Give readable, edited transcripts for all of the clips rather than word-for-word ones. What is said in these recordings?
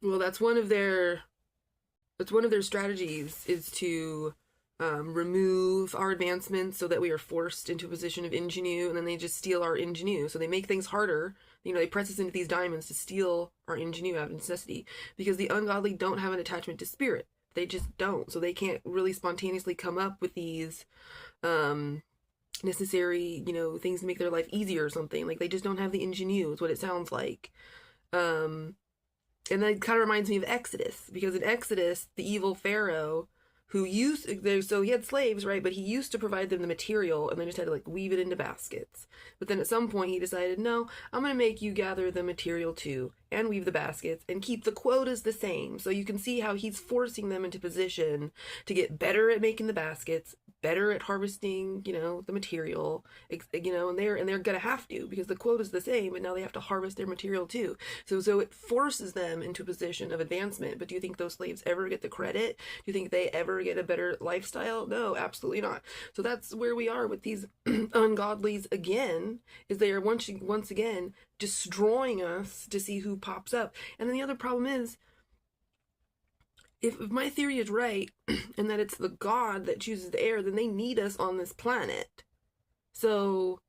Well, that's one of their strategies is to remove our advancements so that we are forced into a position of ingenue, and then they just steal our ingenue. So they make things harder. You know, they press us into these diamonds to steal our ingenue out of necessity, because the ungodly don't have an attachment to spirit. They just don't. So they can't really spontaneously come up with these um, necessary, things to make their life easier or something. Like they just don't have the ingenue, is what it sounds like. Um, and that kind of reminds me of Exodus, because in Exodus, the evil Pharaoh, who used so he had slaves, right? But he used to provide them the material, and they just had to like weave it into baskets. But then at some point, he decided, no, I'm gonna make you gather the material too, and weave the baskets, and keep the quotas the same. So you can see how he's forcing them into position to get better at making the baskets, better at harvesting, the material, and they're gonna have to, because the quota is the same, and now they have to harvest their material too. So it forces them into a position of advancement. But do you think those slaves ever get the credit? Do you think they ever get a better lifestyle? No, absolutely not. So that's where we are with these ungodlies again, is they are once again destroying us to see who pops up. And then the other problem is, if my theory is right, and that it's the God that chooses the heir, then they need us on this planet. So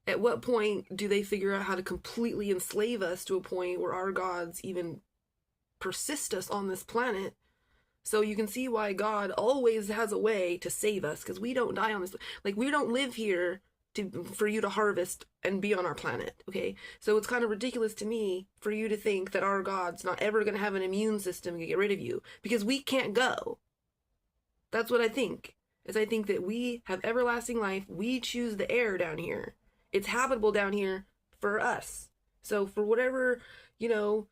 at what point do they figure out how to completely enslave us to a point where our gods even persist us on this planet? So you can see why God always has a way to save us, because we don't die on this. Like, we don't live here for you to harvest and be on our planet, okay? So it's kind of ridiculous to me for you to think that our God's not ever going to have an immune system to get rid of you, because we can't go. That's what I think. Is I think that we have everlasting life. We choose the air down here. It's habitable down here for us. So for whatever, you know,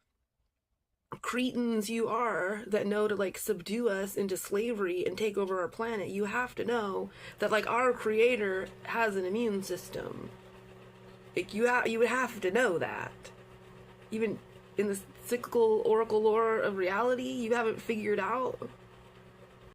cretins you are that know to like subdue us into slavery and take over our planet, you have to know that like our creator has an immune system. Like you would have to know that. Even in the cyclical oracle lore of reality, you haven't figured out